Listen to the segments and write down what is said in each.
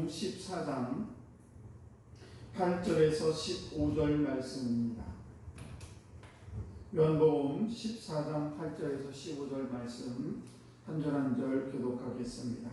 요한복음 14장 8절에서 15절 말씀입니다. 요한복음 14장 8절에서 15절 말씀 한 절 한 절 교독하겠습니다.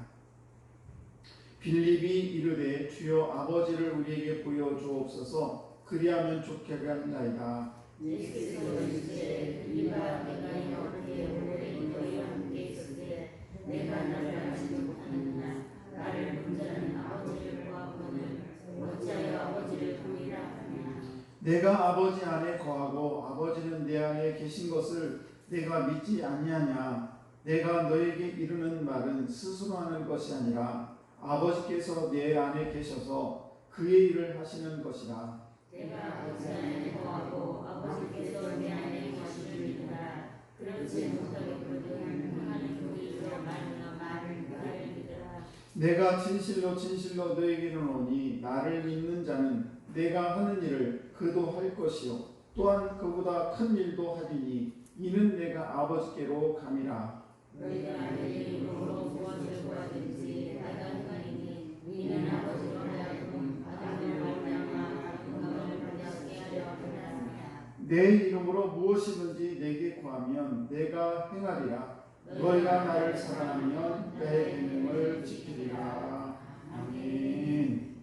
빌립이 이르되 주여 아버지를 우리에게 보여주옵소서. 그리하면 좋겠나이다. 예수께서 이르시되 빌립아 내가 어떻게 오래 너희와 함께 있으되 내가 나를 알지 못하느냐. 나를 본 자는 아버지를 보았거늘 어찌하여 아버지를 보이라 하냐. 내가 아버지 안에 거하고 아버지는 내 안에 계신 것을 내가 믿지 아니하냐. 내가 너에게 이르는 말은 스스로 하는 것이 아니라 아버지께서 내 안에 계셔서 그의 일을 하시는 것이라. 내가 아버지 안에 거하고 아버지께서 내 안에 계시는 믿으라. 그렇지 못하겠거든 하는 우리로 말하는 말을 나를 믿으라. 내가 진실로 진실로 너에게 이르노니 나를 믿는 자는 내가 하는 일을 그도 할 것이요 또한 그보다 큰 일도 하리니 이는 내가 아버지께로 감이라. 너희가 내 이름으로 무엇을 구하든지 받아가리니 이는 아버지로 하여금 아담을 말미암아 영광을 받게 하려 함이라. 내 이름으로 무엇이든지 내게 구하면 내가 행하리라. 너희가 나를 사랑하면 내 계명을 지키리라. 아멘.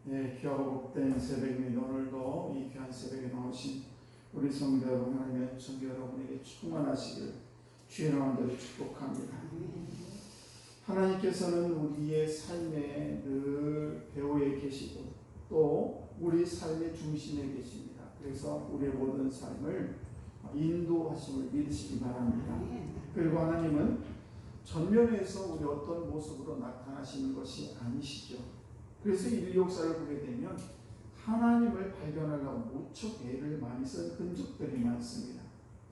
네, 귀하고 복된 새벽입니다. 오늘도 이 귀한 새벽에 나오신 우리 성도 여러분, 하나님의 성도 여러분에게 충만하시길 주의 이름으로 축복합니다. 하나님께서는 우리의 삶에 늘 배후에 계시고 또 우리 삶의 중심에 계십니다. 그래서 우리의 모든 삶을 인도하심을 믿으시기 바랍니다. 그리고 하나님은 전면에서 우리 어떤 모습으로 나타나시는 것이 아니시죠. 그래서 인류 역사를 보게 되면 하나님을 발견하려고 무척 애를 많이 쓴 흔적들이 많습니다.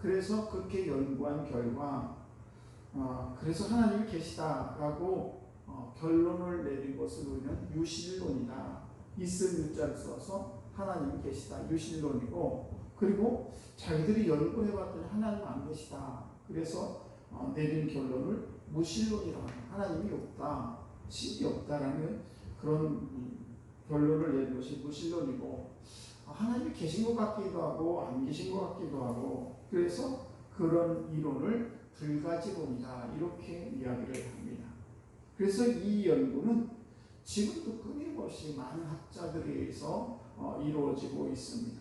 그래서 그렇게 연구한 결과 그래서 하나님이 계시다라고 결론을 내린 것을 우리는 유실론이다. 있을 유자를 써서 하나님이 계시다. 유실론이고, 그리고 자기들이 연구해봤더니 하나님 안 계시다. 그래서 내린 결론을 무실론이라고 합니다. 하나님이 없다. 신이 없다라는 그런 결론을 내린 것이 무실론이고, 하나님이 계신 것 같기도 하고 안 계신 것 같기도 하고, 그래서 그런 이론을 불가지론이다 이렇게 이야기를 합니다. 그래서 이 연구는 지금도 끊임없이 많은 학자들에 의해서 이루어지고 있습니다.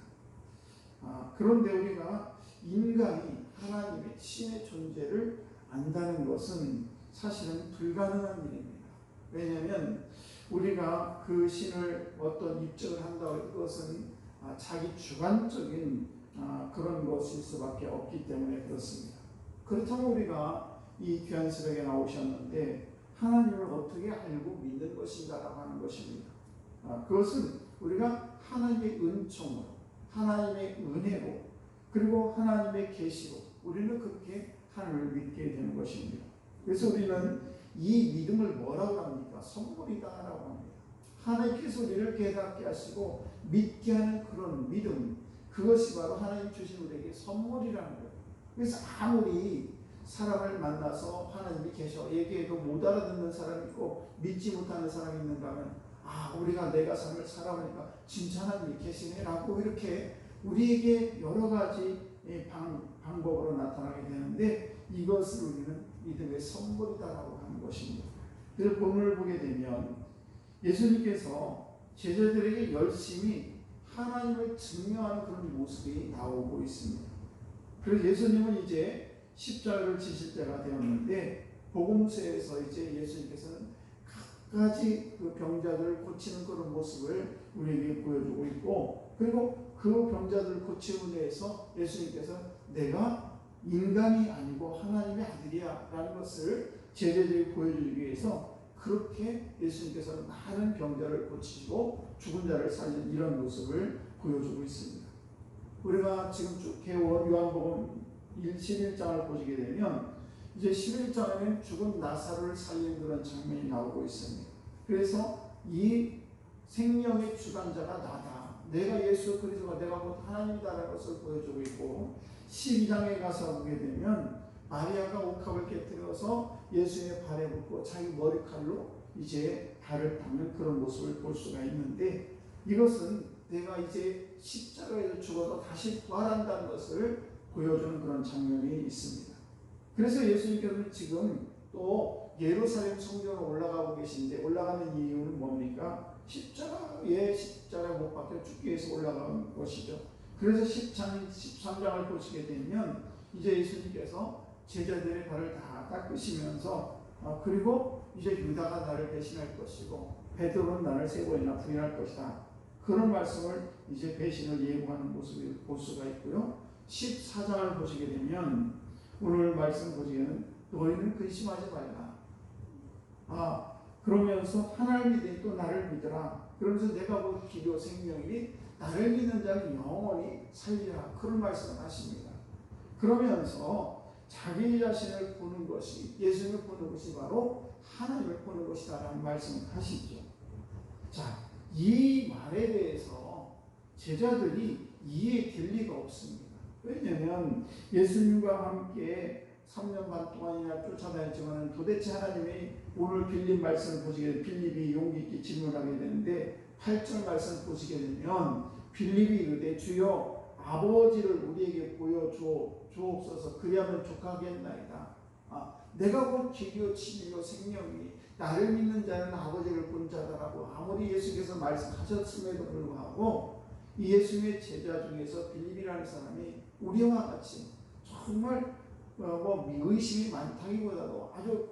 그런데 우리가 인간이 하나님의 신의 존재를 안다는 것은 사실은 불가능한 일입니다. 왜냐하면 우리가 그 신을 어떤 입증을 한다고 해도 그것은 자기 주관적인 그런 것일 수밖에 없기 때문에 그렇습니다. 그렇다면 우리가 이 귀한 새벽에 나오셨는데 하나님을 어떻게 알고 믿는 것인가라고 하는 것입니다. 그것은 우리가 하나님의 은총으로, 하나님의 은혜로, 그리고 하나님의 계시로 우리는 그렇게 하나님을 믿게 되는 것입니다. 그래서 우리는 이 믿음을 뭐라고 합니까? 선물이다라고 합니다. 하나님께서 우리를 깨닫게 하시고 믿게 하는 그런 믿음, 그것이 바로 하나님 주신 우리에게 선물이라는 거예요. 그래서 아무리 사람을 만나서 하나님이 계셔 얘기해도 못 알아듣는 사람이 있고 믿지 못하는 사람이 있는가 하면 우리가 내가 삶을 살아보니까 진짜 하나님이 계시네 라고 이렇게 우리에게 여러 가지 방법으로 나타나게 되는데 이것을 우리는 믿음의 선물이다라고 하는 것입니다. 그래서 본문을 보게 되면 예수님께서 제자들에게 열심히 하나님을 증명하는 그런 모습이 나오고 있습니다. 그래서 예수님은 이제 십자가를 지실 때가 되었는데 복음서에서 이제 예수님께서는 각가지 그 병자들을 고치는 그런 모습을 우리에게 보여주고 있고, 그리고 그 병자들을 고침을 위해서 예수님께서 내가 인간이 아니고 하나님의 아들이야 라는 것을 제자들에게 보여주기 위해서 그렇게 예수님께서는 많은 병자를 고치시고 죽은 자를 살린 이런 모습을 보여주고 있습니다. 우리가 지금 쭉 해온 요한복음 11장을 보시게 되면 이제 11장에는 죽은 나사로를 살린 그런 장면이 나오고 있습니다. 그래서 이 생명의 주관자가 나다. 내가 예수 그리스도가 내가 곧 하나님이다라는 것을 보여주고 있고, 12장에 가서 보게 되면 마리아가 옥합을 깨뜨려서 예수님의 발에 묻고 자기 머리칼로 이제 발을 닦는 그런 모습을 볼 수가 있는데, 이것은 내가 이제 십자가에서 죽어서 다시 부활한다는 것을 보여주는 그런 장면이 있습니다. 그래서 예수님께서는 지금 또 예루살렘 성전으로 올라가고 계신데, 올라가는 이유는 뭡니까? 십자가에 못 박혀 죽기 위해서 올라간 것이죠. 그래서 13장을 보시게 되면 이제 예수님께서 제자들의 발을 다 닦으시면서 그리고 이제 유다가 나를 배신할 것이고 베드로는 나를 3번이나 부인할 것이다, 그런 말씀을 이제 배신을 예고하는 모습을 볼 수가 있고요. 14장을 보시게 되면 오늘 말씀 보시기에는 너희는 근심하지 말라. 그러면서 하나님을 믿으니 또 나를 믿으라. 그러면서 내가 본 길이요 생명이니 나를 믿는 자는 영원히 살리라, 그런 말씀을 하십니다. 그러면서 자기 자신을 보는 것이, 예수님을 보는 것이 바로 하나님을 보는 것이다 라는 말씀을 하시죠. 자, 이 말에 대해서 제자들이 이해될 리가 없습니다. 왜냐하면 예수님과 함께 3년 반 동안이나 쫓아다녔지만 도대체 하나님이 오늘 빌립 말씀을 보시게 되면 빌립이 용기 있게 질문하게 되는데 8절 말씀을 보시게 되면 빌립이 이르되 주여 아버지를 우리에게 보여주옵소서, 그리하면 족하겠나이다. 내가 곧 길이요 진리요 생명이니 나를 믿는 자는 아버지를 본 자다라고 아무리 예수께서 말씀하셨음에도 불구하고 이 예수님의 제자 중에서 빌립이라는 사람이 우리와 같이 정말 의심이 많다기보다도 아주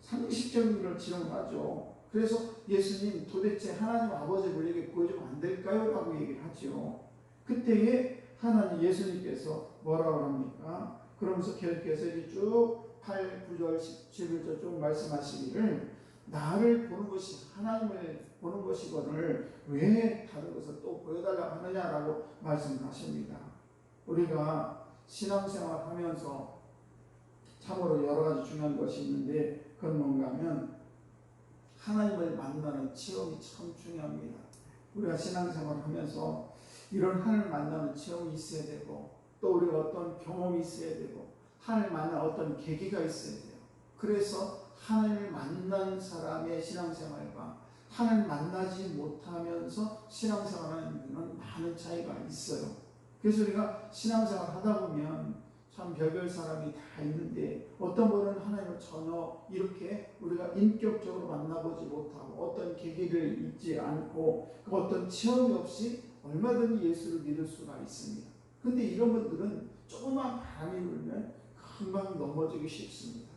상식적인 걸 지령하죠. 그래서 예수님 도대체 하나님 아버지를 우리에게 보여주면 안 될까요? 라고 얘기를 하죠. 그때에 하나님 예수님께서 뭐라고 합니까? 그러면서 계속해서 쭉 8, 9절, 17절 쭉 말씀하시기를 나를 보는 것이 하나님을 보는 것이거늘 왜 다른 것을 또 보여달라고 하느냐라고 말씀하십니다. 우리가 신앙생활 하면서 참으로 여러 가지 중요한 것이 있는데 그건 뭔가 하면 하나님을 만나는 체험이 참 중요합니다. 우리가 신앙생활을 하면서 이런 하나님을 만나는 체험이 있어야 되고 또 우리가 어떤 경험이 있어야 되고 하나님을 만나는 어떤 계기가 있어야 돼요. 그래서 하나님을 만난 사람의 신앙생활과 하나님을 만나지 못하면서 신앙생활하는 많은 차이가 있어요. 그래서 우리가 신앙생활 하다 보면 참 별별 사람이 다 있는데 어떤 분은 하나님을 전혀 이렇게 우리가 인격적으로 만나보지 못하고 어떤 계기를 잊지 않고 어떤 체험이 없이 얼마든지 예수를 믿을 수가 있습니다. 그런데 이런 분들은 조그만 바람이 불면 금방 넘어지기 쉽습니다.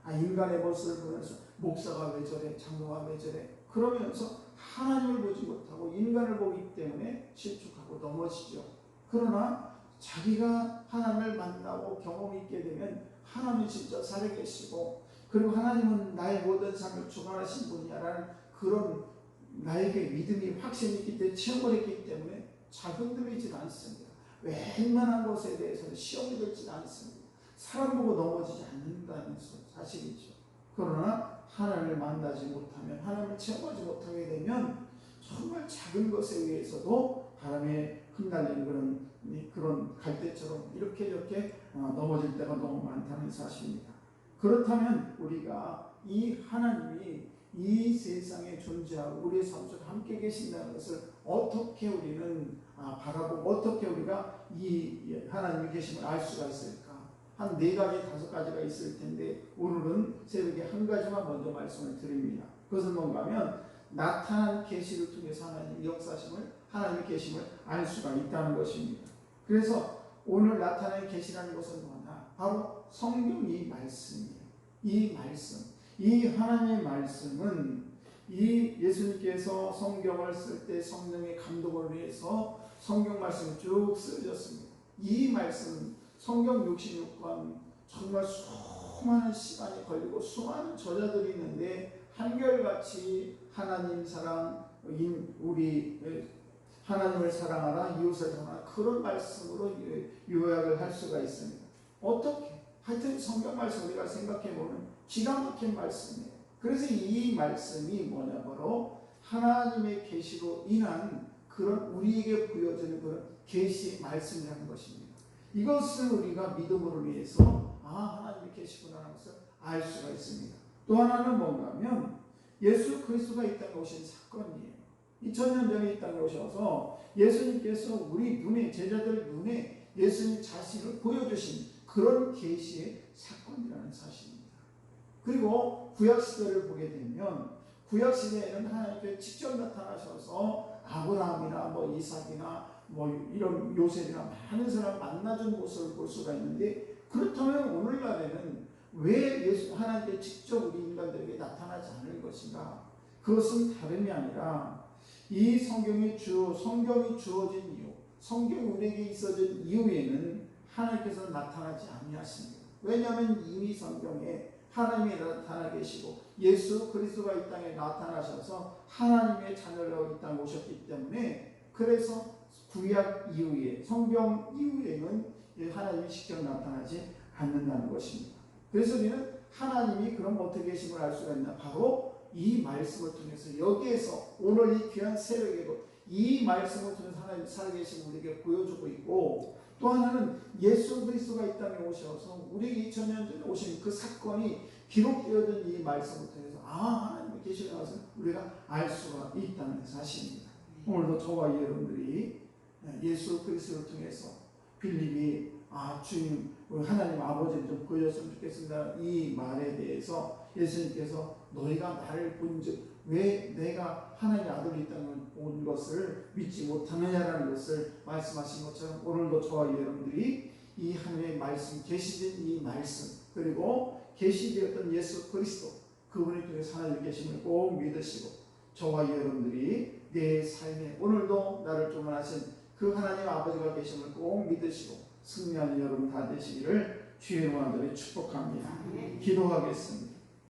인간의 모습을 보면서 목사가 왜 저래, 장로가 왜 저래 그러면서 하나님을 보지 못하고 인간을 보기 때문에 실축하고 넘어지죠. 그러나 자기가 하나님을 만나고 경험이 있게 되면 하나님이 진짜 살아계시고 그리고 하나님은 나의 모든 삶을 주관하신 분이야라는 그런 나에게 믿음이 확신이 있기 때문에 체험을 했기 때문에 잘 흔들리지 않습니다. 웬만한 것에 대해서는 시험이 되지 않습니다. 사람 보고 넘어지지 않는다는 사실이죠. 그러나 하나님을 만나지 못하면 하나님을 체험하지 못하게 되면 정말 작은 것에 의해서도 바람에 흩날리는 그런 갈대처럼 이렇게 넘어질 때가 너무 많다는 사실입니다. 그렇다면 우리가 이 하나님이 이 세상에 존재하고 우리의 삶 속에 함께 계신다는 것을 어떻게 우리는 바라보고 어떻게 우리가 이 하나님이 계심을 알 수가 있을까? 한 4가지, 5가지가 있을 텐데 오늘은 새벽에 한 가지만 먼저 말씀을 드립니다. 그것은 뭔가 하면 나타난 계시를 통해서 하나님의 역사심을 하나님의 계심을 알 수가 있다는 것입니다. 그래서 오늘 나타난 계시라는 것은 뭐냐? 바로 성경이 말씀이에요. 이 말씀, 이 하나님의 말씀은 이 예수님께서 성경을 쓸 때 성령의 감동을 위해서 성경 말씀이 쭉 쓰여졌습니다. 이 말씀 성경 66권 정말 수많은 시간이 걸리고 수많은 저자들이 있는데 한결같이 하나님 사랑, 우리 하나님을 사랑하라, 이웃을 사랑하라 그런 말씀으로 요약을 할 수가 있습니다. 어떻게? 하여튼 성경 말씀 우리가 생각해보면 기가 막힌 말씀이에요. 그래서 이 말씀이 뭐냐 바로 하나님의 계시로 인한 그런 우리에게 보여지는 그런 계시 말씀이라는 것입니다. 이것을 우리가 믿음으로 위해서 하나님이 계시구나 하는 것을 알 수가 있습니다. 또 하나는 뭔가 하면 예수 그리스도가 이 땅에 오신 사건이에요. 2000년 전에 이 땅에 오셔서 예수님께서 우리 눈에, 제자들 눈에 예수님 자신을 보여주신 그런 계시의 사건이라는 사실입니다. 그리고 구약시대를 보게 되면 구약시대에는 하나님께 직접 나타나셔서 아브라함이나 이삭이나 이런 요셉이나 많은 사람 만나준 모습을 볼 수가 있는데, 그렇다면 오늘날에는 왜 하나님께 직접 우리 인간들에게 나타나지 않을 것인가? 그것은 다름이 아니라 이 성경이 주어진 이유, 성경이 우리에게 있어진 이유에는 하나님께서 나타나지 아니하십니다. 왜냐하면 이미 성경에 하나님이 나타나 계시고 예수 그리스도가 이 땅에 나타나셔서 하나님의 자녀로 이 땅에 오셨기 때문에, 그래서 구약 이후에, 성경 이후에는 하나님이 직접 나타나지 않는다는 것입니다. 그래서 우리는 하나님이 그럼 어떻게 계심을 알 수가 있나? 바로 이 말씀을 통해서, 여기에서 오늘 이 귀한 새벽에도 이 말씀을 통해서 하나님이 살아계심을 우리에게 보여주고 있고, 또 하나는 예수 그리스도가 이 땅에 오셔서 우리 2000년 전에 오신 그 사건이 기록되어진 이 말씀을 통해서 하나님이 계시는 것을 우리가 알 수가 있다는 사실입니다. 오늘도 저와 여러분들이 예수 그리스도를 통해서 빌립이 주님 하나님 아버지를 좀 보여줬으면 좋겠습니다, 이 말에 대해서 예수님께서 너희가 나를 본즉 왜 내가 하나님의 아들이 이 땅에 온 것을 믿지 못하느냐라는 것을 말씀하신 것처럼, 오늘도 저와 여러분들이 이 하나님의 말씀, 계시된 이 말씀, 그리고 계시되었던 예수 그리스도, 그분이 통해서 하나님 계심을 꼭 믿으시고, 저와 여러분들이 내 삶에 오늘도 나를 주관하신 그 하나님 아버지가 계심을 꼭 믿으시고 승리하는 여러분 다 되시기를 주의 이름으로 축복합니다. 기도하겠습니다.